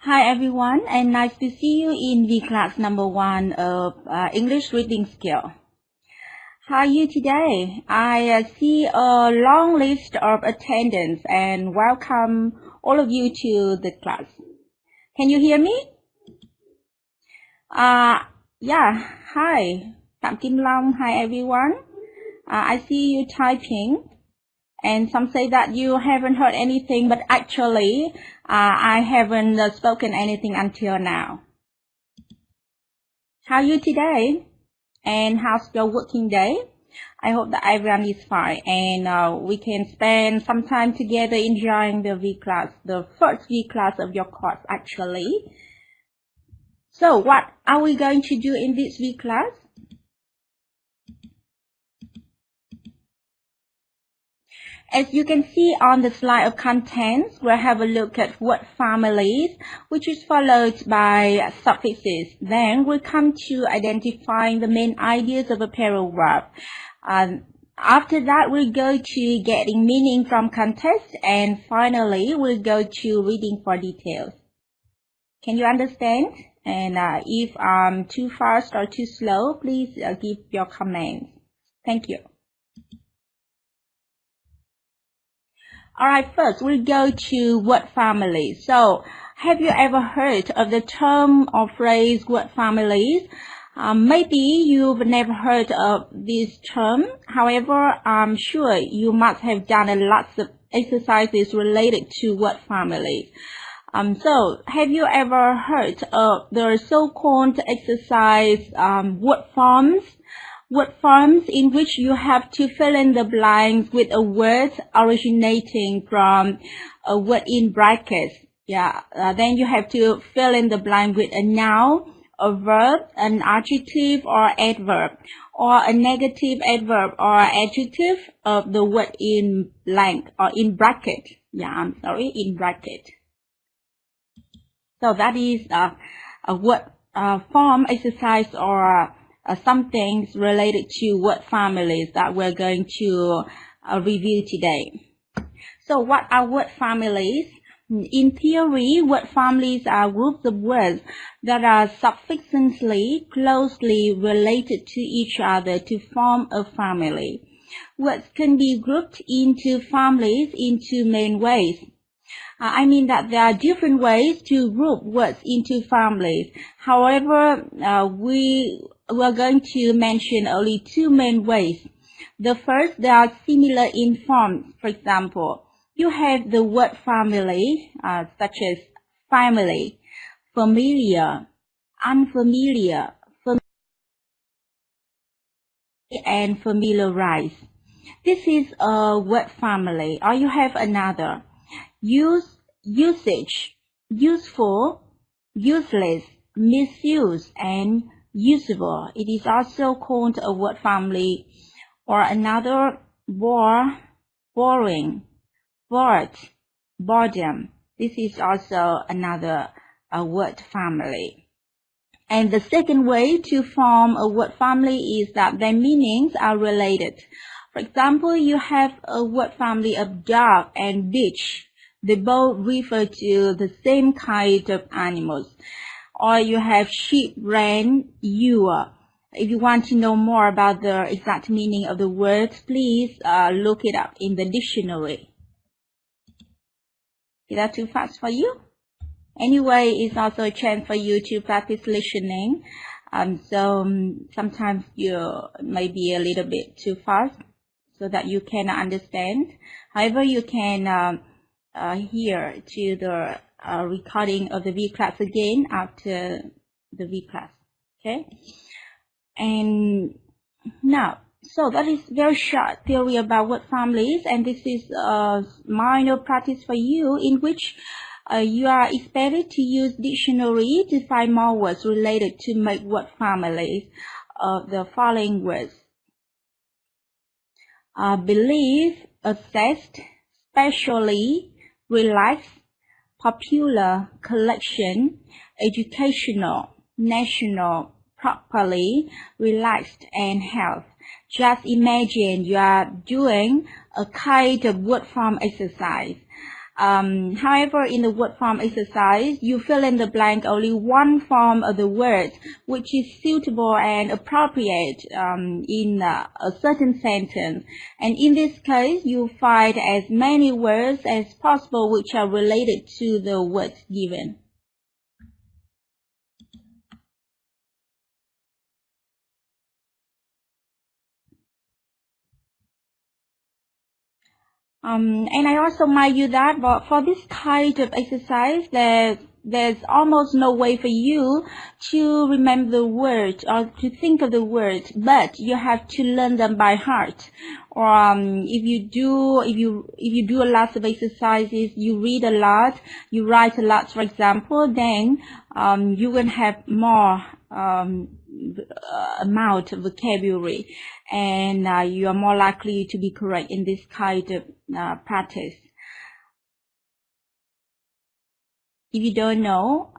Hi everyone, and nice to see you in Vclass01 of English reading skill. How are you today? I see a long list of attendance and welcome all of you to the class. Can you hear me? Yeah, hi. Phạm Kim Long, hi everyone. I see you typing. And some say that you haven't heard anything, but actually, I haven't spoken anything until now. How are you today? And how's your working day? I hope that everyone is fine and we can spend some time together enjoying the V-class, the first V-class of your course actually. So what are we going to do in this V-class? As you can see on the slide of contents, we'll have a look at word families, which is followed by suffixes. Then we'll come to identifying the main ideas of a paragraph. After that, we'll go to getting meaning from context, and finally, we'll go to reading for details. Can you understand? And if I'm too fast or too slow, please give your comments. Thank you. Alright, first we'll go to word families. So, have you ever heard of the term or phrase word families? Maybe you've never heard of this term. However, I'm sure you must have done lots of exercises related to word families. So, have you ever heard of the so-called exercise word forms? Word forms in which you have to fill in the blanks with a word originating from a word in brackets. Then you have to fill in the blank with a noun, a verb, an adjective or adverb, or a negative adverb or adjective of the word in blank or in bracket. In bracket. So that is a word form exercise or some things related to word families that we're going to review today. So what are word families? In theory, word families are groups of words that are sufficiently closely related to each other to form a family. Words can be grouped into families in two main ways. I mean that there are different ways to group words into families. However, we are going to mention only two main ways. The first, they are similar in form. For example, you have the word family, such as family, familiar, unfamiliar, and familiarize. This is a word family. Or you have another. Usage, useful, useless, misuse, and usable. It is also called a word family. Or another, bore, boring, bored, boredom. This is also another word family. And the second way to form a word family is that their meanings are related. For example, you have a word family of dog and bitch. They both refer to the same kind of animals. Or you have sheep, ran, ewe. If you want to know more about the exact meaning of the words, please look it up in the dictionary. Is that too fast for you? Anyway, it's also a chance for you to practice listening. So sometimes you may be a little bit too fast so that you cannot understand. However, you can hear to the recording of the V-class again after the V-class. Okay? And now, so that is very short theory about word families, and this is a minor practice for you in which you are expected to use dictionary to find more words related to make word families of the following words. Believe, assessed, specially, relaxed, popular, collection, educational, national, properly, relaxed, and health. Just imagine you are doing a kind of word form exercise. However, in the word form exercise, you fill in the blank only one form of the word, which is suitable and appropriate in a certain sentence. And in this case, you find as many words as possible which are related to the words given. And I also remind you that for this kind of exercise, there's almost no way for you to remember the words or to think of the words, but you have to learn them by heart. Or if you do a lot of exercises, you read a lot, you write a lot, for example, then you will have more amount of vocabulary, and you are more likely to be correct in this kind of practice. If you don't know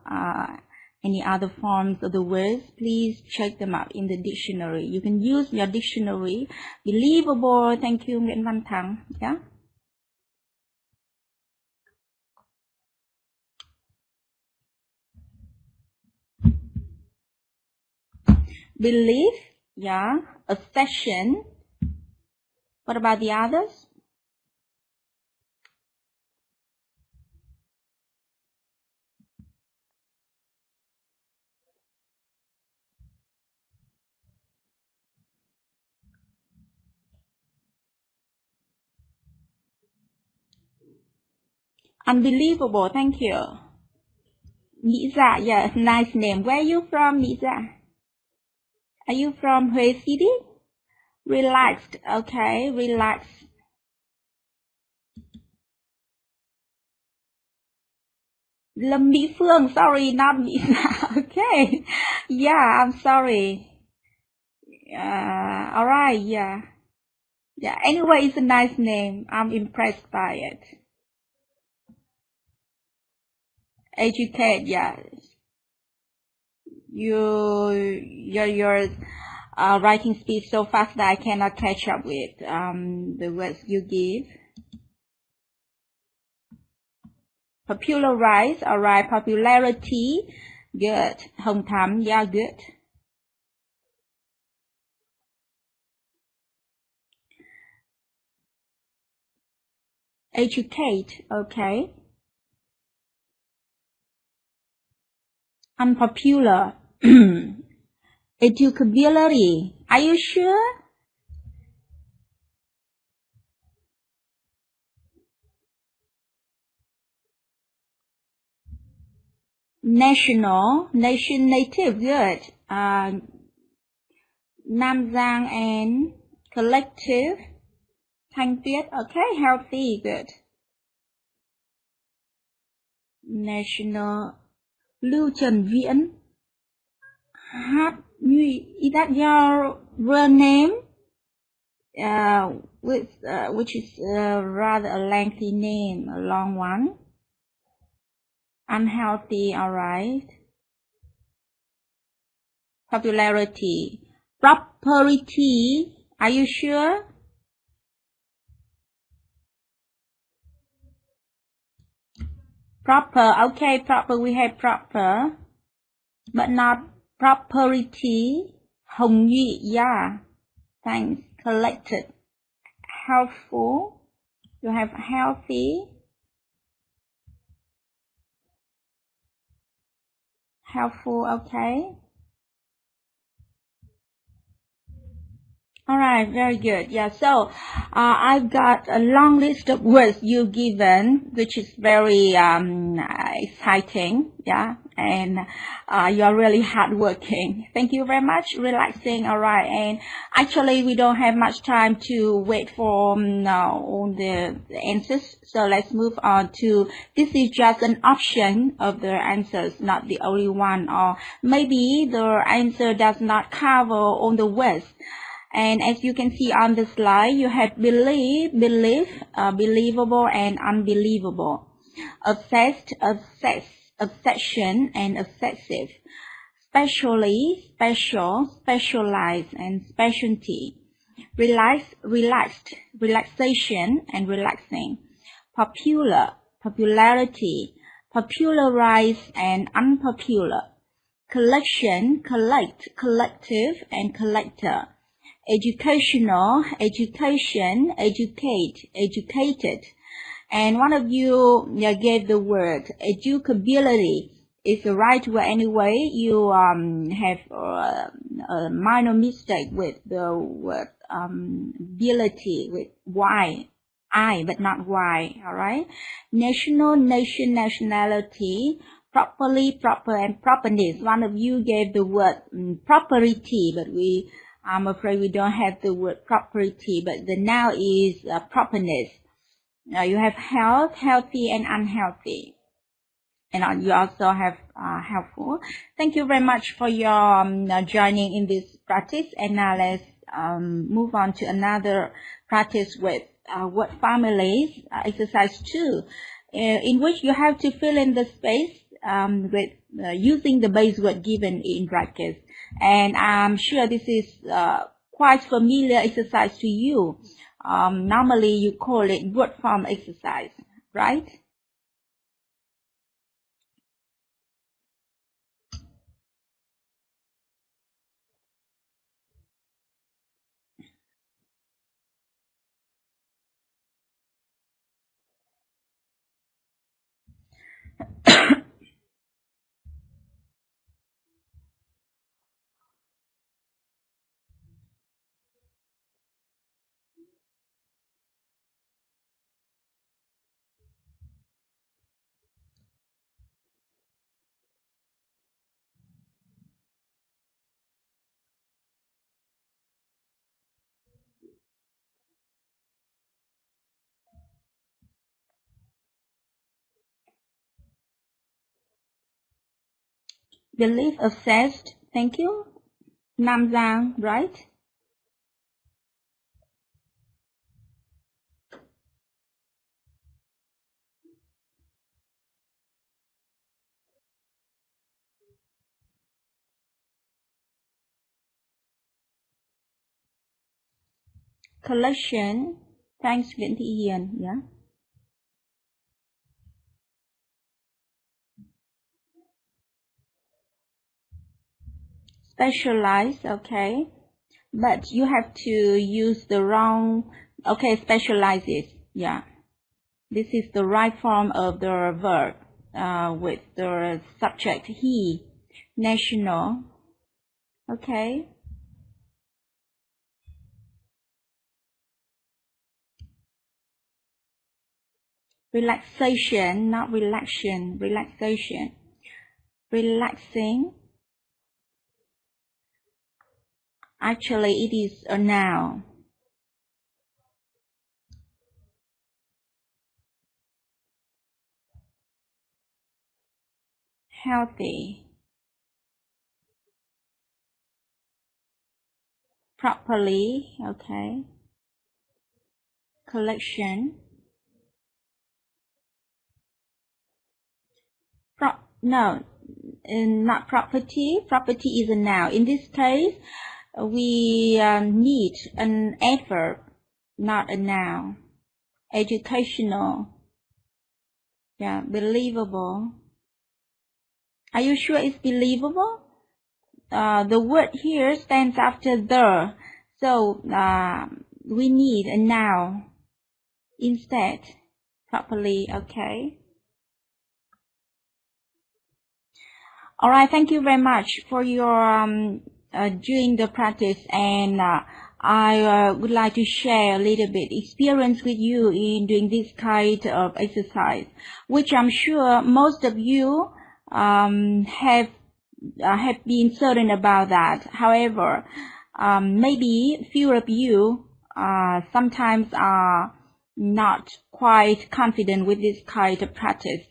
any other forms of the words, please check them out in the dictionary. You can use your dictionary. Believable. Thank you, Nguyễn Văn Thắng. Yeah. Belief. Yeah. Accession. What about the others? Unbelievable. Thank you. Nghĩ dạ. Yeah, nice name. Where are you from, Nghĩ dạ? Are you from Huế City? Relaxed. Okay, relax. Lâm Mỹ Phương. Sorry, not Mỹ dạ. Okay. Yeah, I'm sorry. All right. Yeah. Yeah. Anyway, it's a nice name. I'm impressed by it. Educate. Yeah. Your writing speed so fast that I cannot catch up with the words you give. Popularize. All right. Popularity. Good. Hồng Thắm. Yeah, good. Educate. Okay. Unpopular. Educability. Are you sure? National. Nation, native. Good. Nam Giang and collective. Thanh Tuyết. Okay. Healthy. Good. National. Lưu Trần Viễn. Hát Nhuy. Is that your real name? Which is rather a lengthy name, a long one. Unhealthy. All right. Popularity. Property. Are you sure? Proper. Okay, proper. We have proper, but not property. Hồng Nhuy. Yeah. Thanks. Collected. Helpful. You have healthy. Helpful. Okay. All right, very good. Yeah, so I've got a long list of words you given, which is very exciting. Yeah, and you're really hardworking. Thank you very much. Relaxing. All right, and actually we don't have much time to wait for all the answers. So let's move on to, this is just an option of the answers, not the only one, or maybe the answer does not cover all the words. And as you can see on the slide, you have belief, believable, and unbelievable. Obsessed, obsession, and obsessive. Specially, special, specialized, and specialty. Relaxed, relaxation, and relaxing. Popular, popularity, popularize and unpopular, collection, collect, collective and collector, educational, education, educate, educated. And one of you gave the word educability. It's the right word anyway. You have a minor mistake with the word ability with Y, I, but not Y, all right? National, nation, nationality, properly, proper, and properness. One of you gave the word property, but I'm afraid we don't have the word property, but the noun is properness. You have health, healthy, and unhealthy. And you also have helpful. Thank you very much for your joining in this practice. And now let's move on to another practice with word families, exercise 2, in which you have to fill in the space with using the base word given in brackets. And I'm sure this is quite familiar exercise to you. Normally you call it word form exercise, right? Believe, obsessed, thank you. Nam Giang, right? Collection, thanks Nguyễn Thị Hiền, yeah. Specialize, okay. But you have to use the wrong, okay, specializes, yeah. This is the right form of the verb with the subject he, national, okay. Relaxation, not relaxation, relaxation. Relaxing. Actually, it is a noun. Healthy. Properly, okay. Collection. No, not property. Property is a noun. In this case, we need an adverb, not a noun. Educational. Yeah, believable. Are you sure it's believable? The word here stands after the, so we need a noun instead. Properly, okay. All right, thank you very much for your doing the practice, and I would like to share a little bit experience with you in doing this kind of exercise, which I'm sure most of you have been certain about that. However, maybe few of you sometimes are not quite confident with this kind of practice.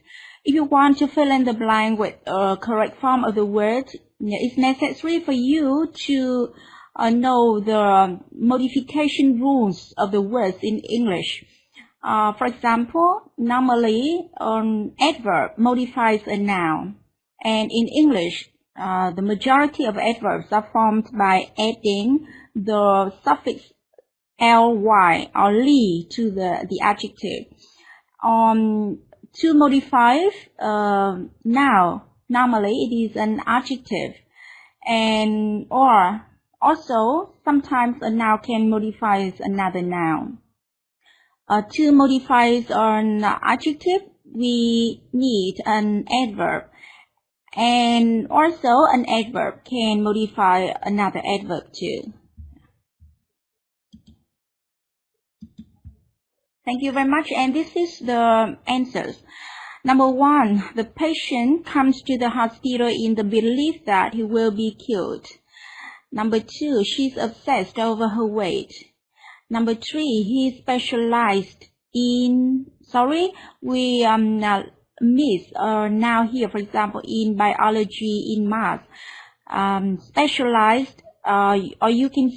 If you want to fill in the blank with a correct form of the word, it's necessary for you to know the modification rules of the words in English. For example, normally an adverb modifies a noun, and in English, the majority of adverbs are formed by adding the suffix ly or ly to the adjective. to modify noun, normally it is an adjective, and or also sometimes a noun can modify another noun. To modify an adjective, we need an adverb, and also an adverb can modify another adverb too. Thank you very much, and this is the answers. Number 1, the patient comes to the hospital in the belief that he will be killed. Number 2, she's obsessed over her weight. Number 3, he is specialized in, we miss now here, for example, in biology, in math. Specialized, or you can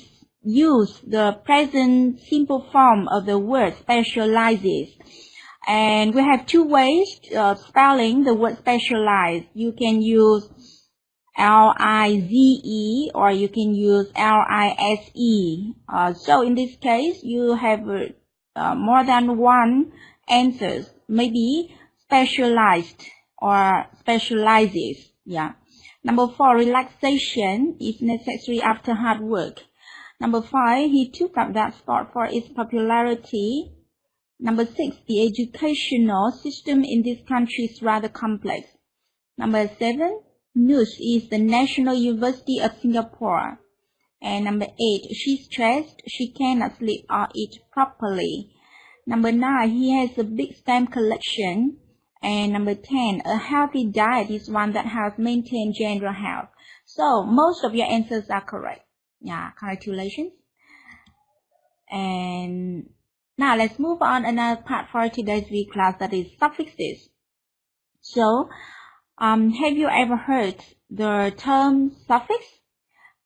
use the present simple form of the word specializes. And we have 2 ways of spelling the word specialized. You can use L-I-Z-E or you can use L-I-S-E. So in this case, you have more than one answers. Maybe specialized or specializes. Yeah. Number 4, relaxation is necessary after hard work. Number 5, he took up that sport for its popularity. Number 6, the educational system in this country is rather complex. Number 7, NUS is the National University of Singapore. And number 8, she's stressed, she cannot sleep or eat properly. Number 9, he has a big stamp collection. And number 10, a healthy diet is one that helps maintain general health. So most of your answers are correct. Yeah, congratulations. And now let's move on another part for today's Vclass, that is suffixes. So, have you ever heard the term suffix?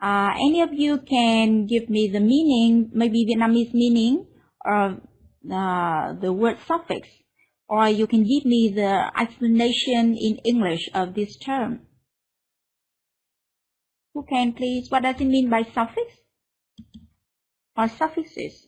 Any of you can give me the meaning, maybe Vietnamese meaning, or the word suffix, or you can give me the explanation in English of this term. Who can please? What does it mean by suffix or suffixes?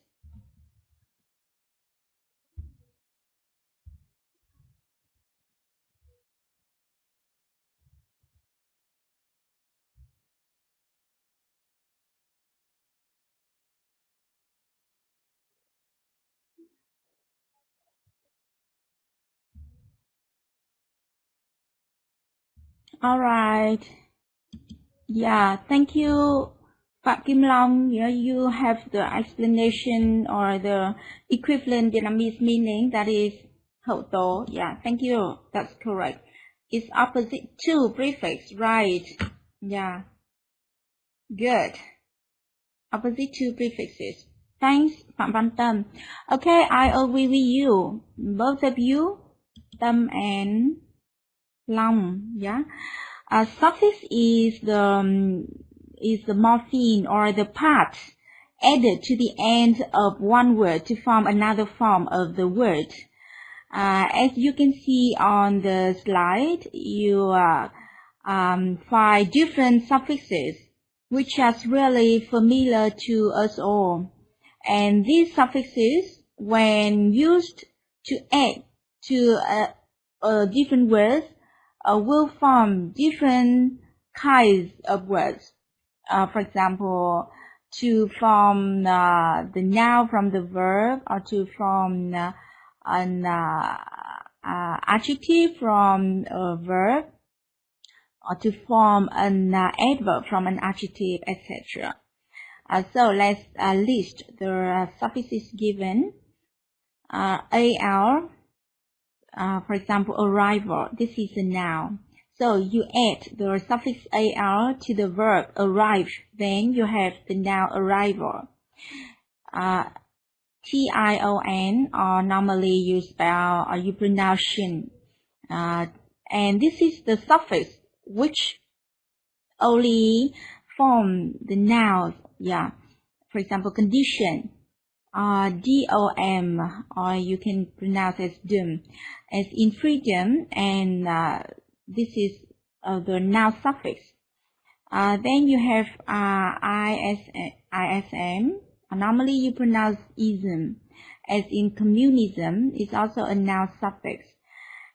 All right. Yeah, thank you, Pak Kim Long. Yeah, you have the explanation or the equivalent Vietnamese meaning, that is hậu tố. Yeah, thank you. That's correct. It's opposite to prefix, right? Yeah. Good. Opposite to prefixes. Thanks, Phạm Văn Tâm. Okay, I agree with you. Both of you, Tâm and Long. Yeah. A suffix is the morpheme or the part added to the end of one word to form another form of the word. As you can see on the slide, you find different suffixes which are really familiar to us all. And these suffixes, when used to add to different words, will form different kinds of words. For example, to form the noun from the verb, or to form an adjective from a verb, or to form an adverb from an adjective, etc. So let's list the suffixes given. AR, for example, arrival. This is a noun. So you add the suffix AR to the verb arrive, then you have the noun arrival. TION, or normally you spell or you pronounce shin. And this is the suffix which only form the nouns. Yeah. For example, condition. DOM, or you can pronounce as dum, as in freedom, and this is the noun suffix. Then you have ISM. Normally you pronounce ism, as in communism is also a noun suffix.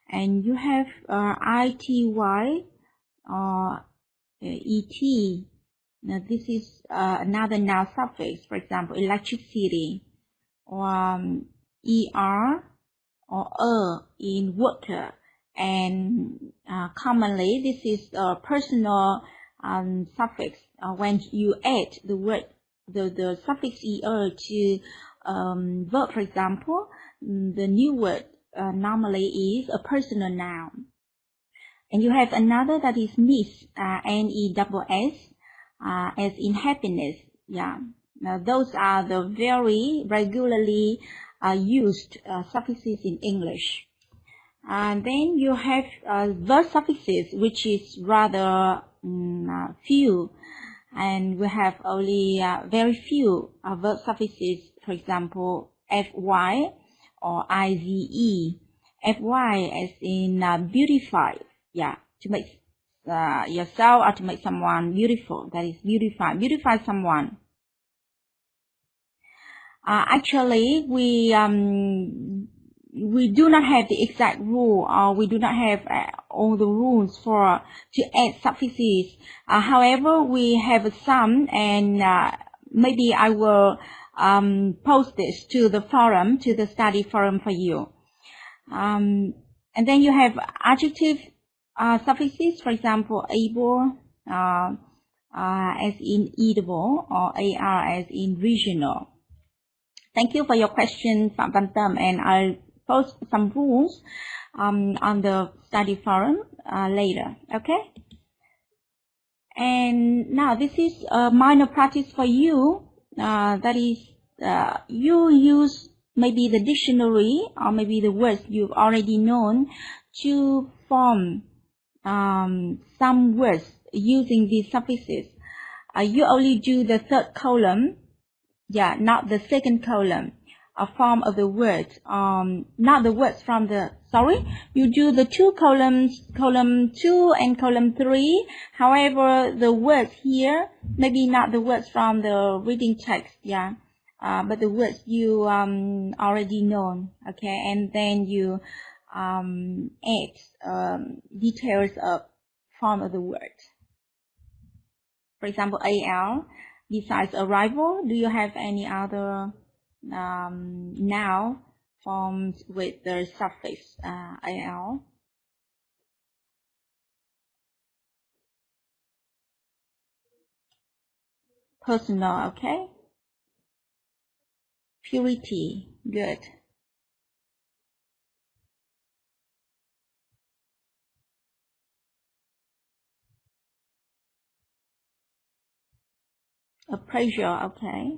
And you have ity or et. Now this is another noun suffix. For example, electricity, or er or in water. And commonly this is a personal suffix. When you add the word, the suffix er to verb, for example, the new word normally is a personal noun. And you have another that is ness, N-E-S-S, as in happiness. Yeah. Now those are the very regularly used suffixes in English. And then you have verb suffixes, which is rather few, and we have only very few verb suffixes. For example, fy or ize. Fy as in beautify. Yeah, to make yourself or to make someone beautiful. That is beautify. Beautify someone. Actually, we do not have the exact rule, or we do not have all the rules for to add suffixes. However, we have some, and maybe I will post this to the forum, to the study forum for you. And then you have adjective suffixes, for example, able as in edible, or ar as in regional. Thank you for your question, Phạm Văn Tâm, and I'll post some rules on the study forum later. Okay? And now this is a minor practice for you. That is, you use maybe the dictionary or maybe the words you've already known to form some words using these suffixes. You only do the third column. Yeah, not the second column, a form of the words, not the words from the, you do the two columns, column 2 and column 3. However, the words here, maybe not the words from the reading text, yeah, but the words you already know, okay, and then you add details of form of the word. For example, al. Besides arrival, do you have any other noun formed with the suffix al? Personal, okay. Purity, good. A pressure, okay.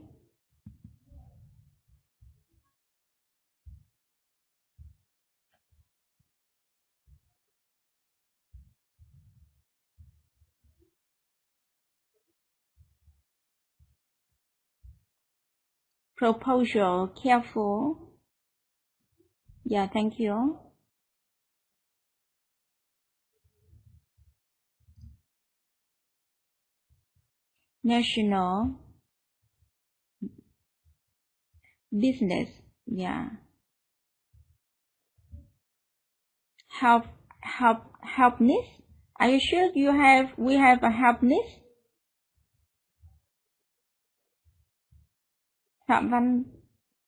Proposal, careful. Yeah, thank you. National. Business, yeah. Helpness. Are you sure we have a helpness? Phạm Văn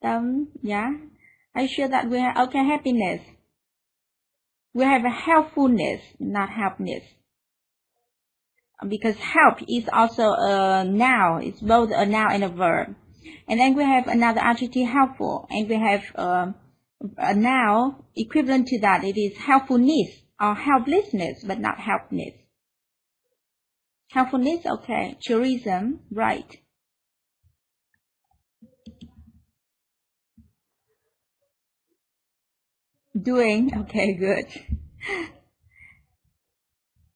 Tâm, yeah. Are you sure that we have, okay, happiness. We have a helpfulness, not helpness. Because help is also a noun. It's both a noun and a verb. And then we have another adjective, helpful. And we have a noun equivalent to that. It is helpfulness or helplessness, but not helpness. Helpfulness, okay. Tourism, right. Doing, okay, good.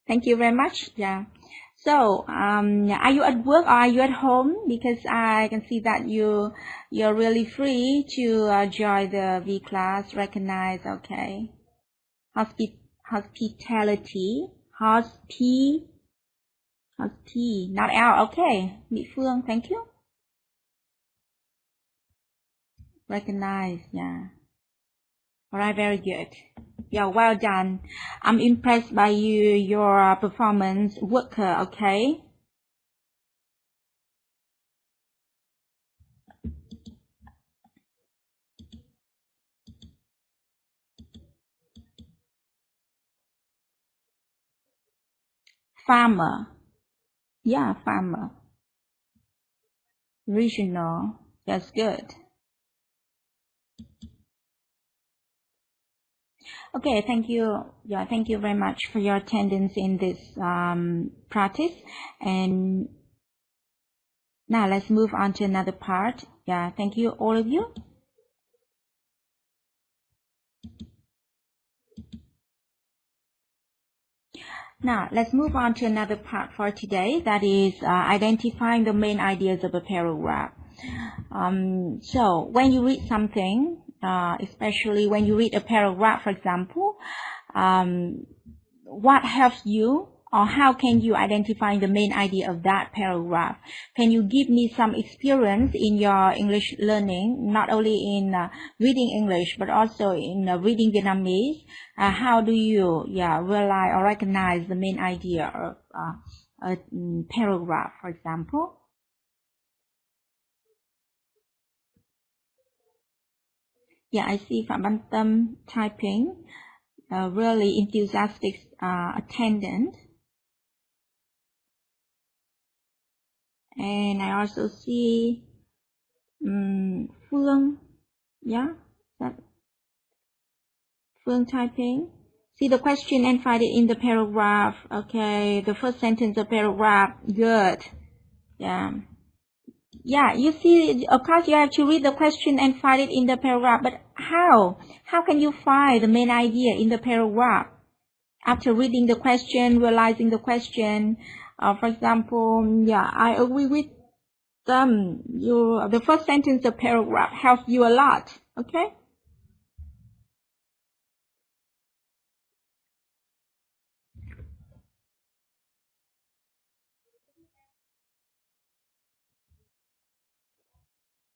Thank you very much. Yeah. So, are you at work or are you at home? Because I can see that you're really free to join the V class. Recognize, okay. Hospitality, not out, okay. Mỹ Phương, thank you. Recognize, yeah. All right, very good. Yeah, well done. I'm impressed by your performance, worker, okay? Farmer. Yeah, farmer. Regional. That's good. Okay, thank you. Yeah, thank you very much for your attendance in this practice. And now let's move on to another part. Yeah, thank you, all of you. Now, let's move on to another part for today, that is identifying the main ideas of a paragraph. So, when you read something, especially when you read a paragraph, for example, what helps you, or how can you identify the main idea of that paragraph? Can you give me some experience in your English learning, not only in reading English, but also in reading Vietnamese? How do you realize or recognize the main idea of a paragraph, for example? Yeah, I see Phạm Văn Tâm typing, really enthusiastic attendant. And I also see Phương, that Phương typing. See the question and find it in the paragraph. Okay, the first sentence of paragraph. Good. Yeah, you see, of course you have to read the question and find it in the paragraph, but how? How can you find the main idea in the paragraph? After reading the question, realizing the question, for example, I agree with them. The first sentence of paragraph helps you a lot, okay?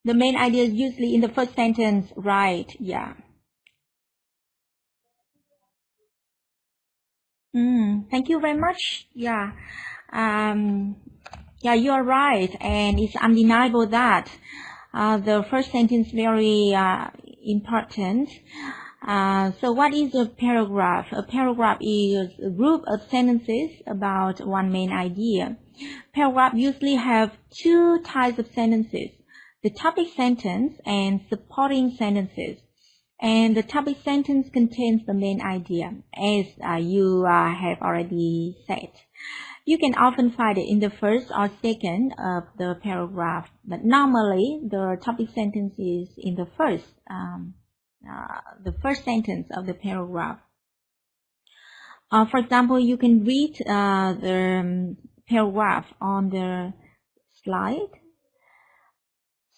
The main idea is usually in the first sentence, right? Yeah. Thank you very much. Yeah. Yeah, you are right, and it's undeniable that the first sentence very important. So what is a paragraph? A paragraph is a group of sentences about one main idea. Paragraph usually have two types of sentences, the topic sentence and supporting sentences. And the topic sentence contains the main idea, as you have already said. You can often find it in the first or second of the paragraph, but normally the topic sentence is in the first sentence of the paragraph. For example, you can read the paragraph on the slide.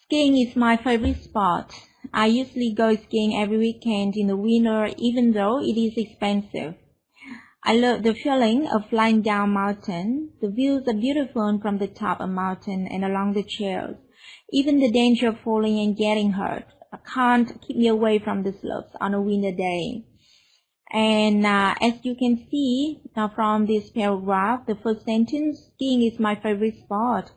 Skiing is my favorite sport. I usually go skiing every weekend in the winter, even though it is expensive. I love the feeling of flying down mountain. The views are beautiful from the top of mountain and along the trails. Even the danger of falling and getting hurt can't keep me away from the slopes on a winter day. And as you can see from this paragraph, the first sentence, skiing is my favorite sport,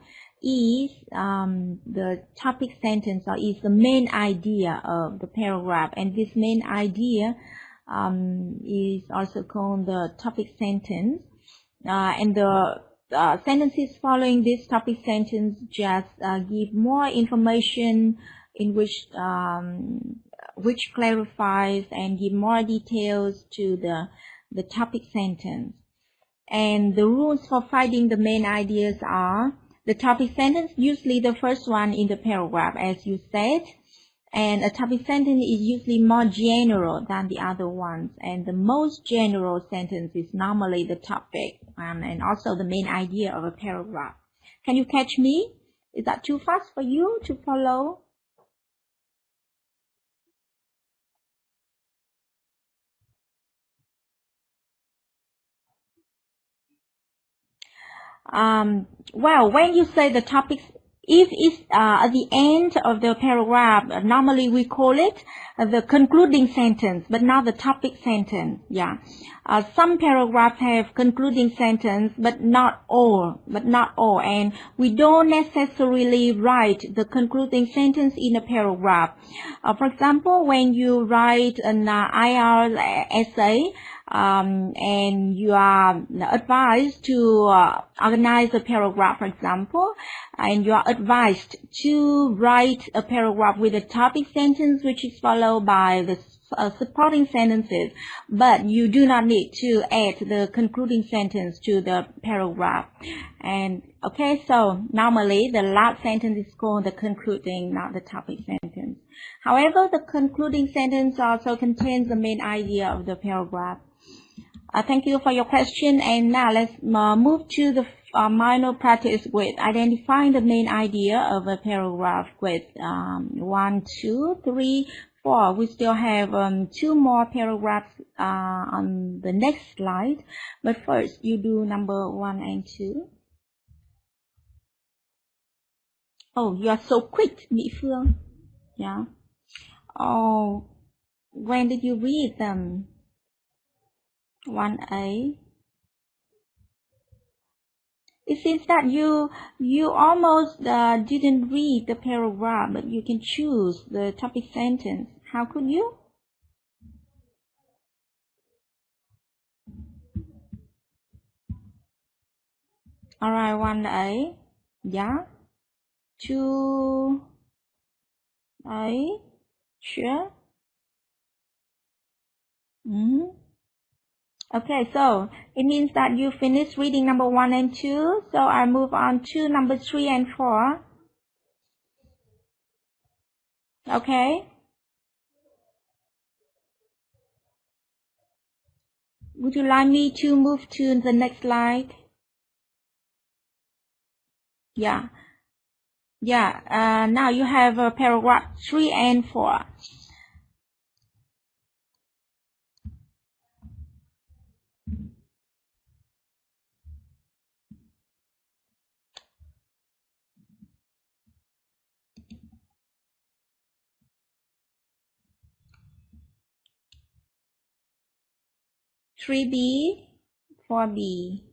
is the topic sentence, or is the main idea of the paragraph. And this main idea is also called the topic sentence. And the sentences following this topic sentence just give more information in which clarifies and give more details to the topic sentence. And the rules for finding the main ideas are: the topic sentence, usually the first one in the paragraph, as you said, and a topic sentence is usually more general than the other ones, and the most general sentence is normally the topic and also the main idea of a paragraph. Can you catch me? Is that too fast for you to follow? Well, when you say the topic If it's at the end of the paragraph, normally we call it the concluding sentence, but not the topic sentence. Yeah. Some paragraphs have concluding sentence, but not all. And we don't necessarily write the concluding sentence in a paragraph. For example, when you write an IR essay, and you are advised to organize a paragraph, for example, and you are advised to write a paragraph with a topic sentence which is followed by the supporting sentences, but you do not need to add the concluding sentence to the paragraph. And okay, so normally the last sentence is called the concluding, not the topic sentence. However, the concluding sentence also contains the main idea of the paragraph. Thank you for your question, and now let's move to the minor practice with identifying the main idea of a paragraph with 1, 2, 3, 4. We still have 2 more paragraphs on the next slide, but first you do number 1 and 2. Oh, you are so quick, Mỹ Phương. Yeah. Oh, when did you read them? 1A. It seems that you almost didn't read the paragraph, but you can choose the topic sentence. How could you? All right, 1A. Yeah. 2A. Sure. Okay, so it means that you finished reading number 1 and 2. So I move on to number 3 and 4. Okay. Would you like me to move to the next slide? Yeah. Yeah. Now you have paragraph 3 and 4. Three B, 4B.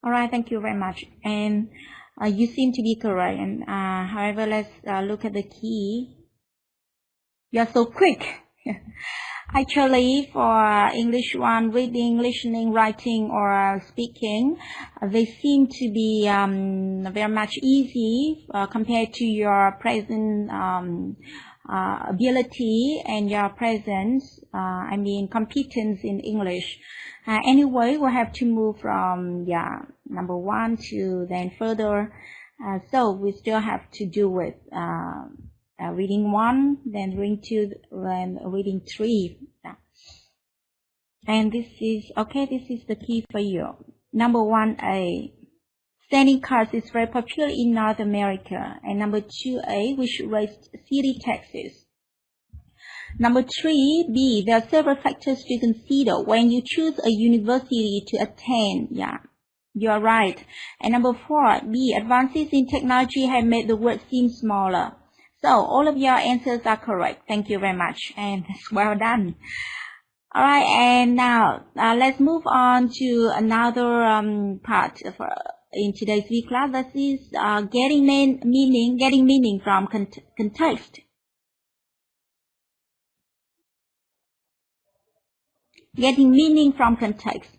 All right, thank you very much. And you seem to be correct. And however, let's look at the key. You're so quick. Actually, for English 1, reading, listening, writing, or speaking, they seem to be very much easy compared to your present ability and your presence, competence in English. Anyway, we'll have to move from number 1 to then further. So we still have to do with reading 1, then reading 2, then reading 3. And this is the key for you. Number 1A. Standing cards is very popular in North America. And number 2A, we should raise city taxes. Number 3B, there are several factors to consider when you choose a university to attend. Yeah, you are right. And number 4B, advances in technology have made the world seem smaller. So all of your answers are correct. Thank you very much, and well done. All right, and now let's move on to another part in today's Vclass. That is getting meaning from context. Getting meaning from context.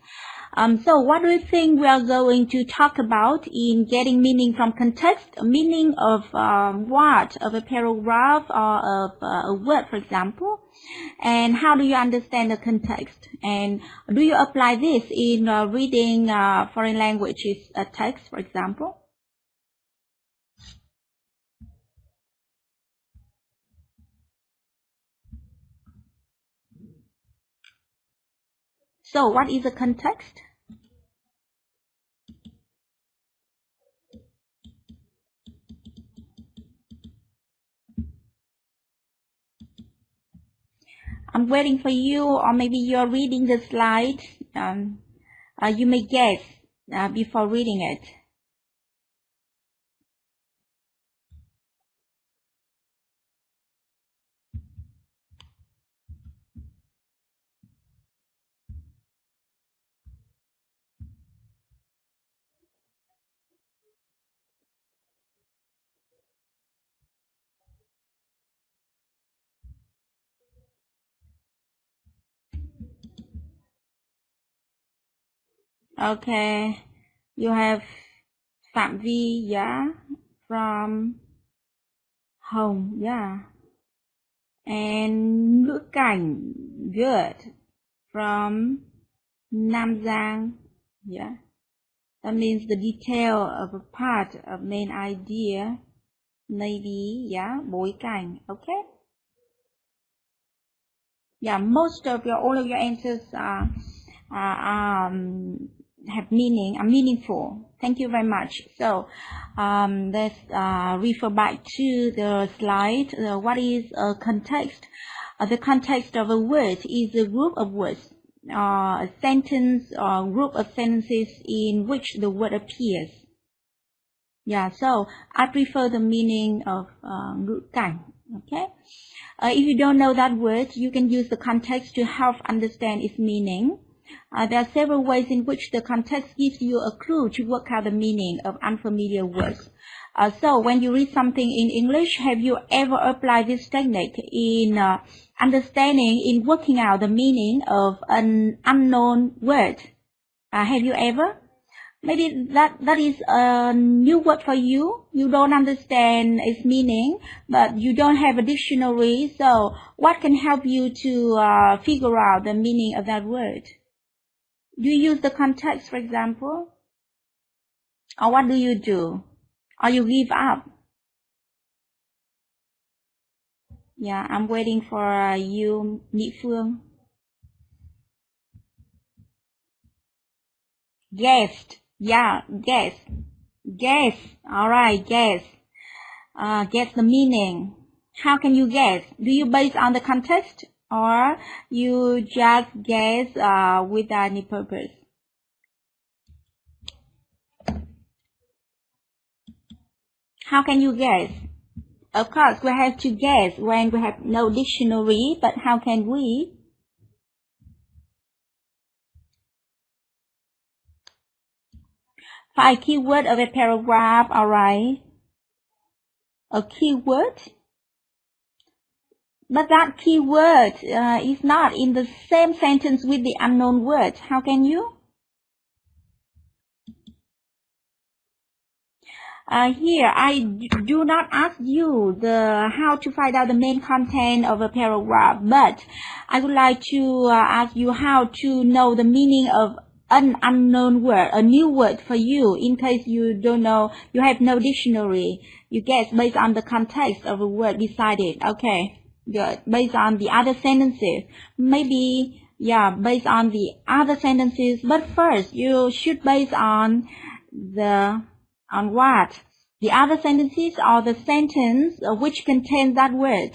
So what do you think we are going to talk about in getting meaning from context? Meaning of what? Of a paragraph or of a word, for example? And how do you understand the context? And do you apply this in reading foreign languages text, for example? So what is the context? I'm waiting for you, or maybe you're reading the slide. You may guess before reading it. Okay, you have phạm vi, yeah, from home, yeah, and ngữ cảnh, good, from Nam Giang, yeah. That means the detail of a part of main idea, maybe, yeah, bối cảnh, okay. Yeah, most of all of your answers have meaning, are meaningful. Thank you very much. So let's refer back to the slide. What is a context? The context of a word is a group of words, a sentence or group of sentences in which the word appears. Yeah, so I prefer the meaning of ngữ cảnh. Okay. If you don't know that word, you can use the context to help understand its meaning. There are several ways in which the context gives you a clue to work out the meaning of unfamiliar words. So when you read something in English, have you ever applied this technique in understanding, in working out the meaning of an unknown word? Have you ever? Maybe that is a new word for you. You don't understand its meaning, but you don't have a dictionary. So what can help you to figure out the meaning of that word? Do you use the context, for example? Or what do you do? Or you give up? Yeah, I'm waiting for you, Nhị Phương. Guessed. Yeah, guess. Guess. All right, guess. Guess the meaning. How can you guess? Do you base on the context, or you just guess without any purpose? How can you guess? Of course, we have to guess when we have no dictionary, but how can we? Five keyword of a paragraph, all right. A keyword? But that keyword is not in the same sentence with the unknown word. How can you? Here, I do not ask you how to find out the main content of a paragraph, but I would like to ask you how to know the meaning of an unknown word, a new word for you, in case you don't know, you have no dictionary. You guess based on the context of a word beside it. Okay, good. Based on the other sentences. Maybe, yeah, based on the other sentences. But first, you should base on what? The other sentences or the sentence which contains that word.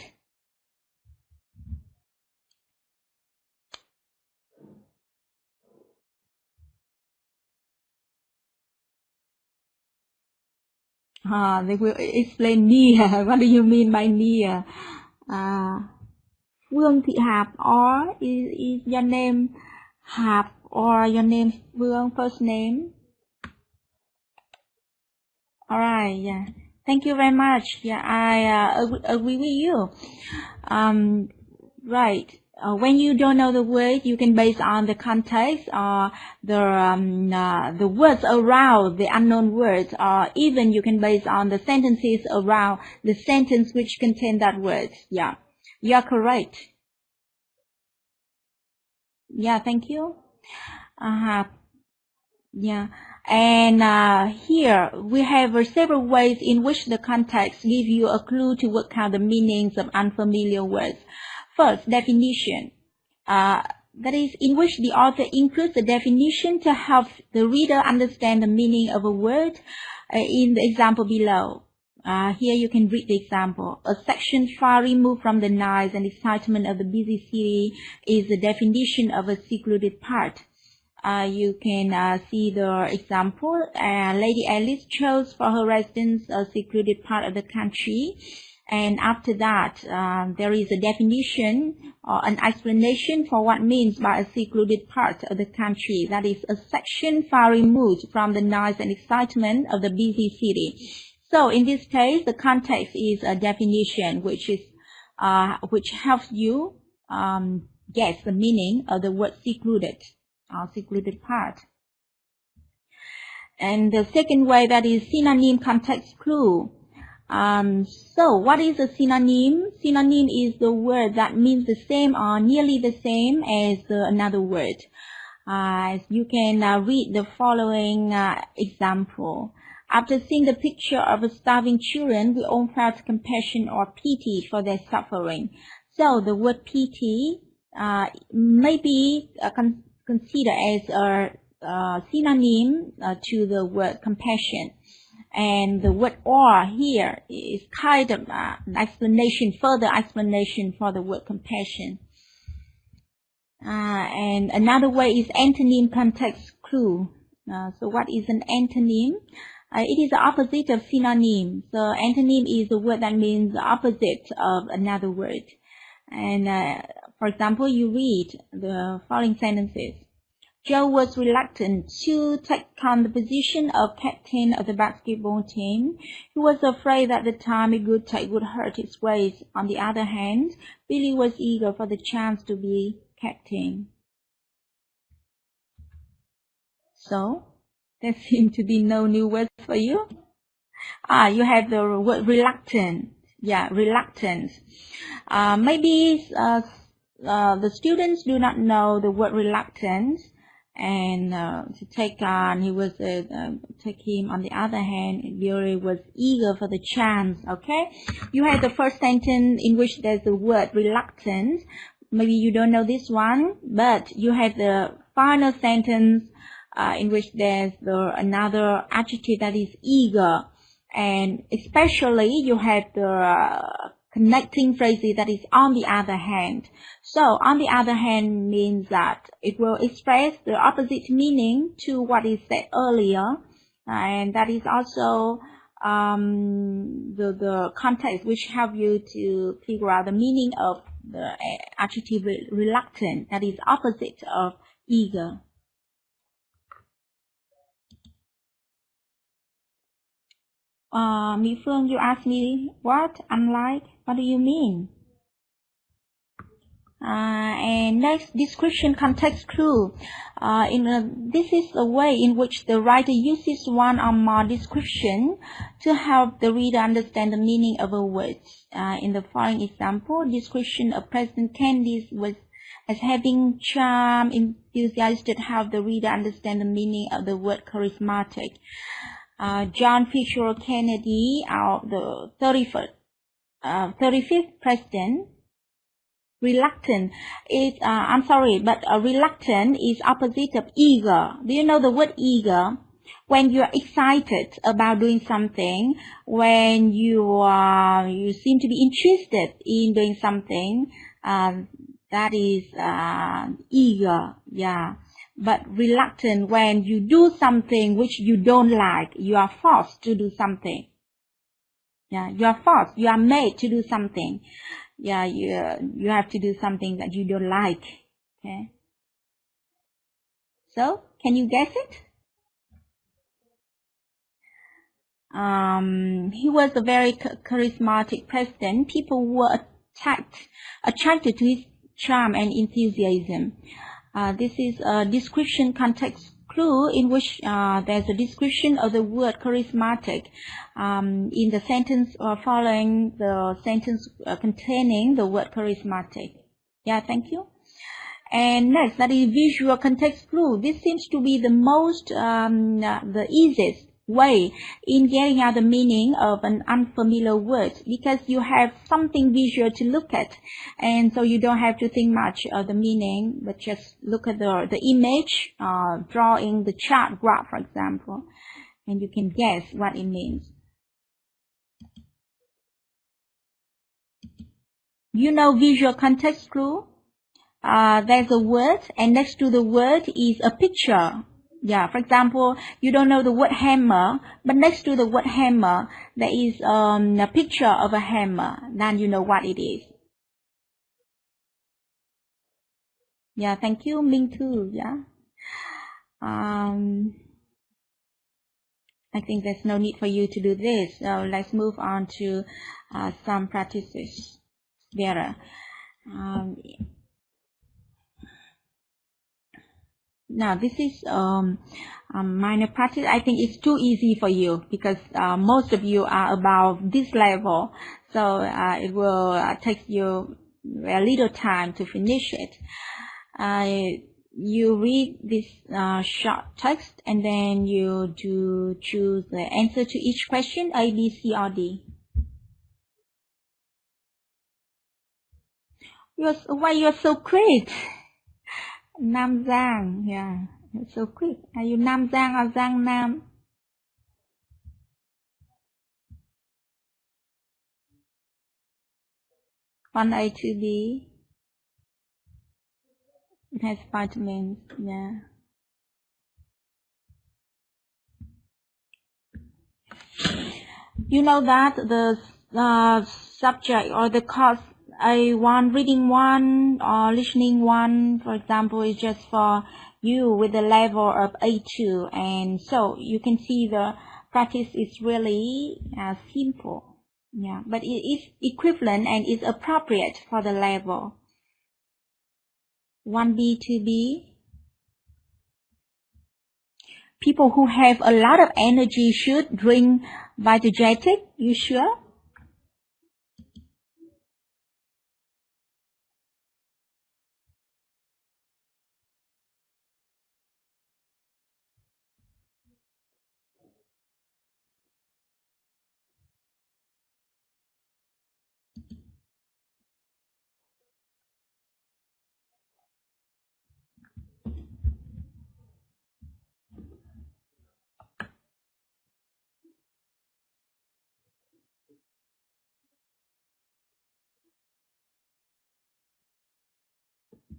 They will explain near. What do you mean by near? Phương Thị Hạp, or is your name Hạp, or your name Phương, first name? All right, yeah. Thank you very much. Yeah, I agree with you. Right. When you don't know the word, you can base on the context or the words around the unknown words, or even you can base on the sentences around the sentence which contain that word. Yeah, you are correct. Yeah, thank you. Yeah, and here we have several ways in which the context give you a clue to work out the meanings of unfamiliar words. First, definition. That is, in which the author includes a definition to help the reader understand the meaning of a word. In the example below, here you can read the example. A section far removed from the noise and excitement of the busy city is the definition of a secluded part. You can see the example. Lady Alice chose for her residence a secluded part of the country. And after that, there is a definition or an explanation for what means by a secluded part of the country. That is a section far removed from the noise and excitement of the busy city. So in this case, the context is a definition which helps you guess the meaning of the word secluded, secluded part. And the second way, that is synonym context clue. So what is a synonym? Synonym is the word that means the same or nearly the same as another word. You can read the following example. After seeing the picture of the starving children, we all felt compassion or pity for their suffering. So the word pity may be considered as a synonym to the word compassion. And the word or here is kind of an explanation, further explanation for the word compassion. And another way is antonym context clue. So what is an antonym? It is the opposite of synonym. So antonym is the word that means the opposite of another word. And for example, you read the following sentences. Joe was reluctant to take on the position of captain of the basketball team. He was afraid that the time it would take would hurt his waist. On the other hand, Billy was eager for the chance to be captain. So, there seem to be no new words for you. You have the word reluctant. Yeah, reluctant. Maybe the students do not know the word reluctant. And to take on, take him. On the other hand, Billy was eager for the chance. Okay, you have the first sentence in which there's the word reluctant. Maybe you don't know this one, but you have the final sentence in which there's another adjective that is eager, and especially you have the connecting phrases that is on the other hand. So on the other hand means that it will express the opposite meaning to what is said earlier, and that is also the context which help you to figure out the meaning of the adjective reluctant, that is opposite of eager. Mi Phương, you asked me what? Unlike? What do you mean? And next, description context clue. This is a way in which the writer uses one or more description to help the reader understand the meaning of a word. In the following example, description of President Kennedy was as having charm, enthusiastic, help the reader understand the meaning of the word charismatic. John Fitzgerald Kennedy, the 35th president. Reluctant is, reluctant is opposite of eager. Do you know the word eager? When you're excited about doing something, when you seem to be interested in doing something, that is eager, yeah. But reluctant, when you do something which you don't like, you are forced to do something. Yeah, you are forced, you are made to do something. Yeah, you have to do something that you don't like. Okay. So, can you guess it? He was a very charismatic president. People were attracted to his charm and enthusiasm. This is a description context clue in which there's a description of the word charismatic in the sentence following the sentence containing the word charismatic. Yeah, thank you. And next, that is visual context clue. This seems to be the most, the easiest way in getting out the meaning of an unfamiliar word, because you have something visual to look at, and so you don't have to think much of the meaning, but just look at the image, drawing the chart graph, for example, and you can guess what it means. You know visual context clue? there's a word, and next to the word is a picture. Yeah, for example, you don't know the word hammer, but next to the word hammer, there is a picture of a hammer. Then you know what it is. Yeah, thank you, Minh Thư. Yeah. I think there's no need for you to do this. So let's move on to some practices. Vera. Now this is minor practice. I think it's too easy for you because most of you are above this level, so it will take you a little time to finish it. You read this short text and then you choose the answer to each question, A, B, C, or D. Why you're so quick? Nam Giang, yeah, you're so quick. Are you Nam Giang or Giang Nam? One A, two B. It has vitamins, yeah. You know that the subject or the course A1, reading 1 or listening 1, for example, is just for you with the level of A2, and so you can see the practice is really simple, yeah, but it is equivalent and is appropriate for the level. 1B, 2B. People who have a lot of energy should drink Vitagetic. You sure?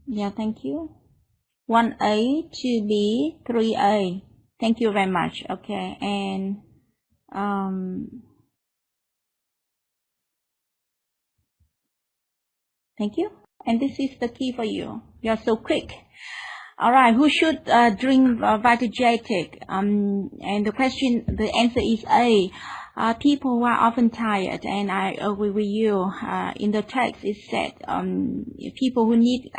Yeah, thank you. 1A, 2B, 3A. Thank you very much. Okay, and thank you. And this is the key for you. You're so quick. All right, who should drink Vitagetic? And the answer is A. People who are often tired, and I agree with you. In the text, it said people who need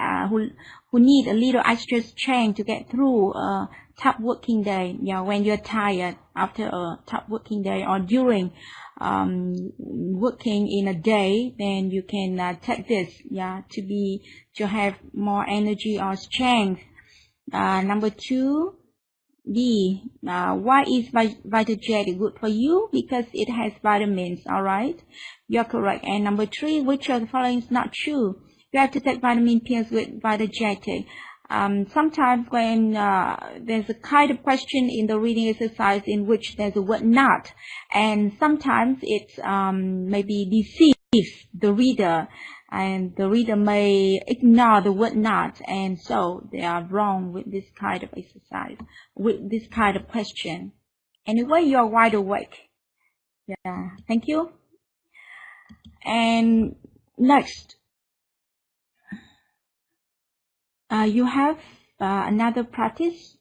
a little extra strength to get through a tough working day. Yeah, when you're tired after a tough working day or during working in a day, then you can take this, yeah, to have more energy or strength. Number 2, B. Why is Vitagetic good for you? Because it has vitamins. All right, you're correct. And number 3, which of the following is not true? You have to take vitamin pills with Vitagetic. Sometimes when there's a kind of question in the reading exercise in which there's a word not, and sometimes it maybe deceives the reader, and the reader may ignore the word not, and so they are wrong with this kind of exercise, with this kind of question. Anyway, you're wide awake. Yeah, thank you. And next, you have another practice,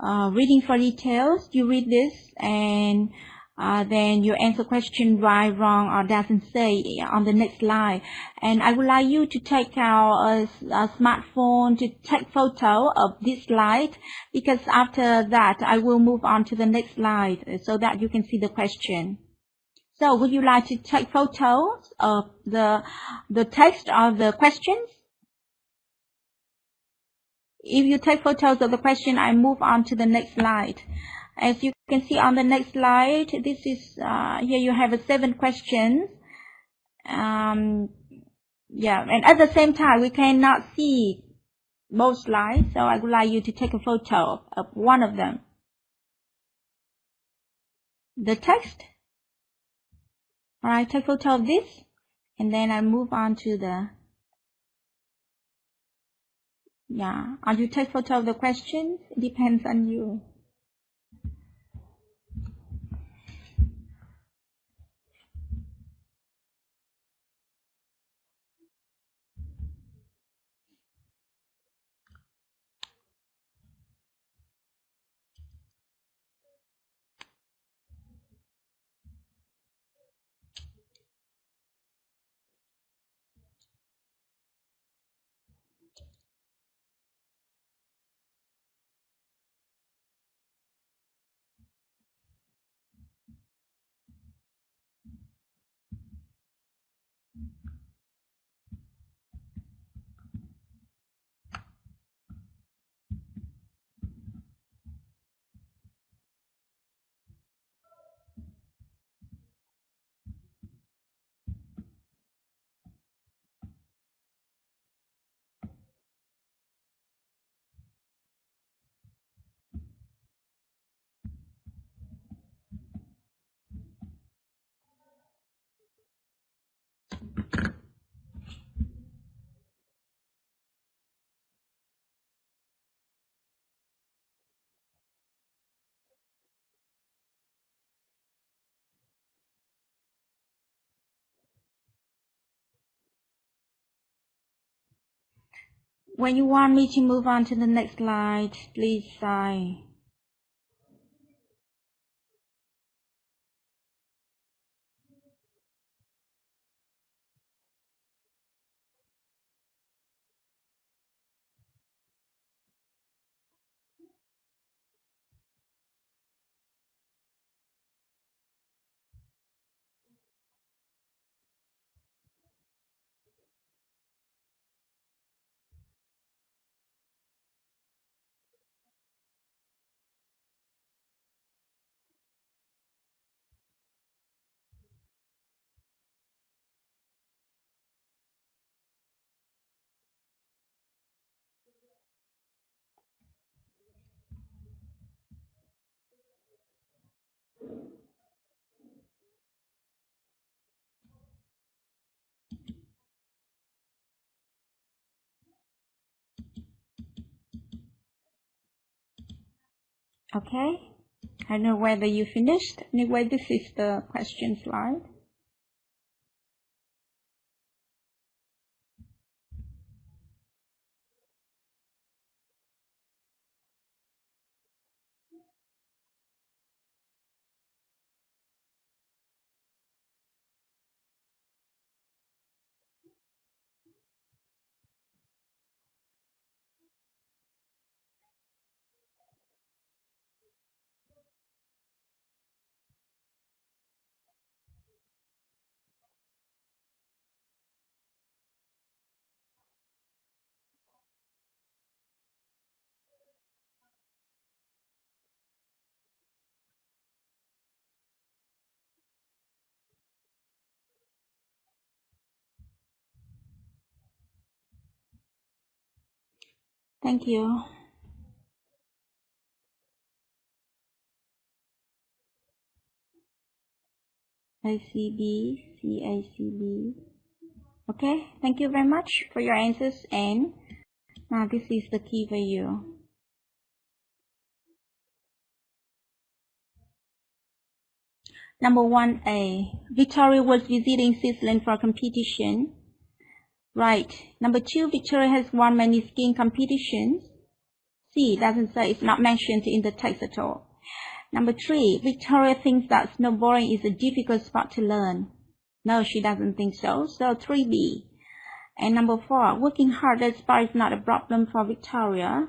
reading for details. You read this and then you answer question right, wrong, or doesn't say on the next slide. And I would like you to take out a smartphone to take photo of this slide, because after that I will move on to the next slide so that you can see the question. So would you like to take photos of the text of the questions? If you take photos of the question, I move on to the next slide. As you can see on the next slide, this is here you have 7 questions. Yeah, and at the same time, we cannot see both slides, so I would like you to take a photo of one of them. The text. All right, take a photo of this, and then I move on to the Yeah. Or you take photo of the questions. It depends on you. When you want me to move on to the next slide, please say. Okay, I don't know whether you finished. Anyway, this is the question slide. Thank you. ACB, CACB. Okay, thank you very much for your answers. And now this is the key for you. Number 1A, Victoria was visiting Switzerland for a competition. Right. Number 2, Victoria has won many skiing competitions. C, doesn't say, it's not mentioned in the text at all. Number 3, Victoria thinks that snowboarding is a difficult sport to learn. No, she doesn't think so. So 3B. And number 4, working hard at sport is not a problem for Victoria.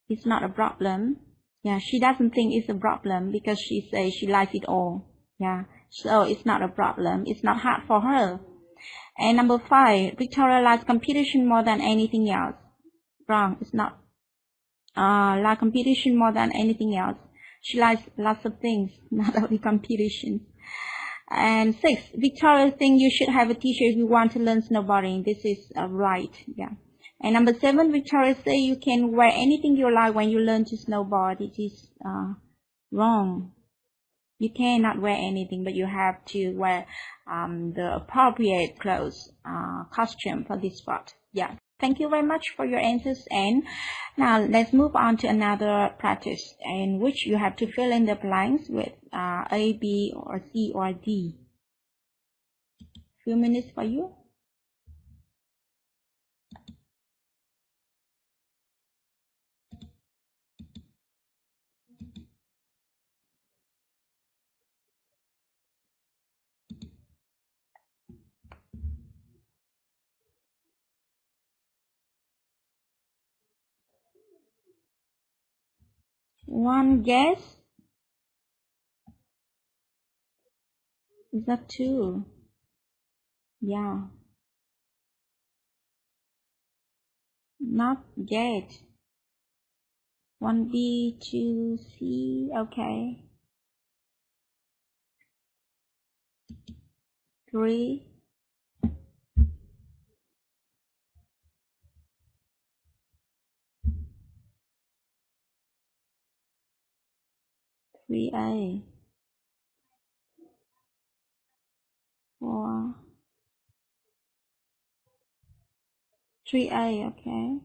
It's not a problem. Yeah, she doesn't think it's a problem because she says she likes it all. Yeah, so it's not a problem. It's not hard for her. And number 5, Victoria likes competition more than anything else. Wrong, it's not. Like competition more than anything else. She likes lots of things, not only competition. And 6, Victoria thinks you should have a teacher if you want to learn snowboarding. This is right, yeah. And number 7, Victoria says you can wear anything you like when you learn to snowboard. It is wrong. You cannot wear anything, but you have to wear the appropriate clothes, costume for this sport. Yeah. Thank you very much for your answers. And now let's move on to another practice in which you have to fill in the blanks with A, B, or C, or D. Few minutes for you. One guess? Is that two? Yeah. Not yet. 1B, 2C, okay. 3. 3A. 4. 3A, okay.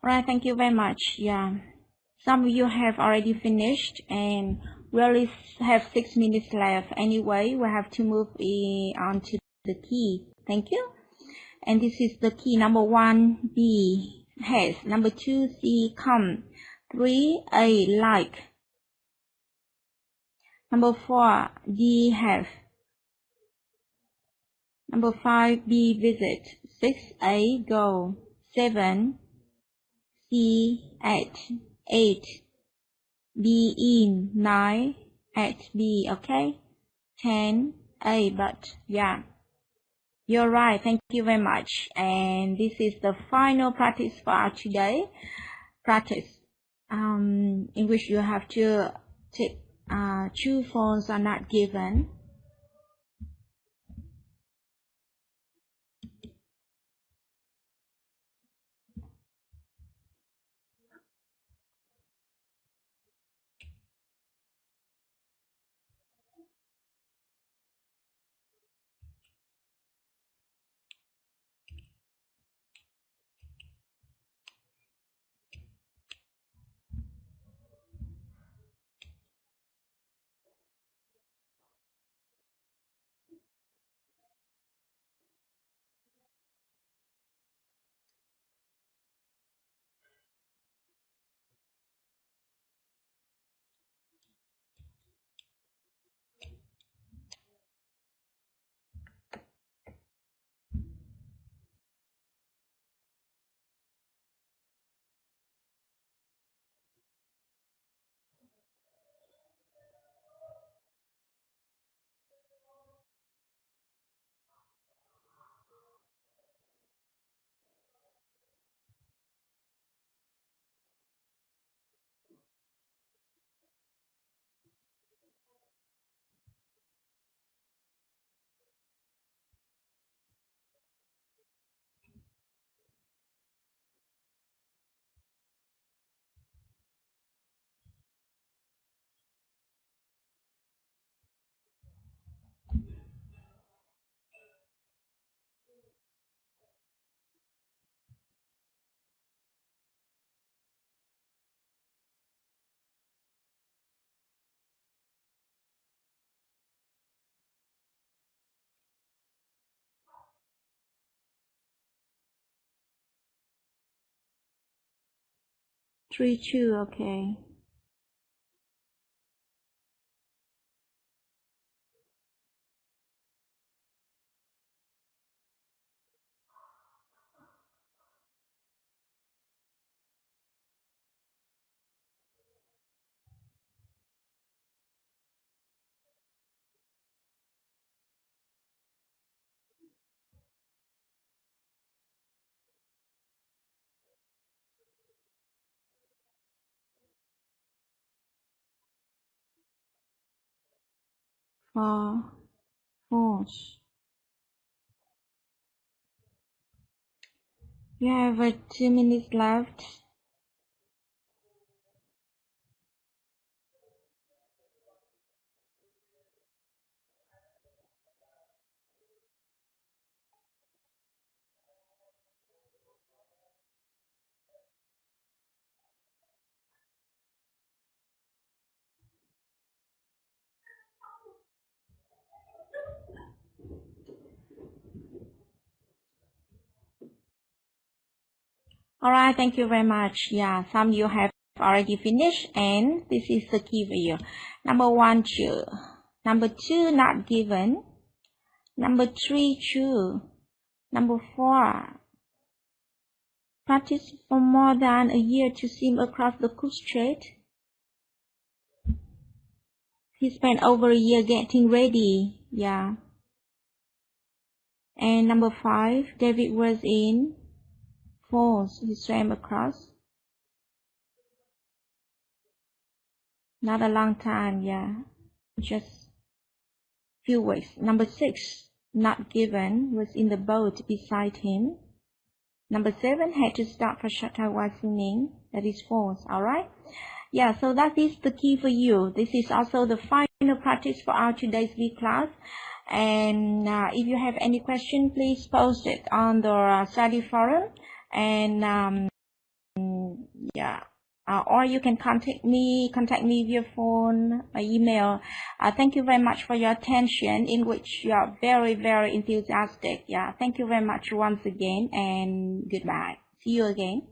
Alright, thank you very much. Yeah. Some of you have already finished and we only have 6 minutes left. Anyway, we have to move on to the key. Thank you. And this is the key. Number 1, B, has. Number 2, C, come. 3, A, like. Number 4, D, have. Number 5, B, visit. 6, A, go. 7, C, at. 8, B, in. 9, at, B, okay? 10, A, but, yeah. You're right. Thank you very much. And this is the final practice for today. Practice in which you have to take true, false are not given. 3, 2, okay. False. You have 2 minutes left. Alright, thank you very much. Yeah, some you have already finished, and this is the key for you. Number 1, true. Number 2, not given. Number 3, true. Number 4, practice for more than a year to swim across the Cook Strait. He spent over a year getting ready. Yeah. And number 5, David was in false. He swam across. Not a long time, yeah. Just few weeks. Number 6, not given, was in the boat beside him. Number 7, had to stop for short time while swimming. That is false, alright? Yeah, so that is the key for you. This is also the final practice for our today's Vclass. And if you have any question, please post it on the study forum. And yeah, or you can contact me via phone or email. Thank you very much for your attention, in which you are very, very enthusiastic. Yeah, thank you very much once again, and goodbye. See you again.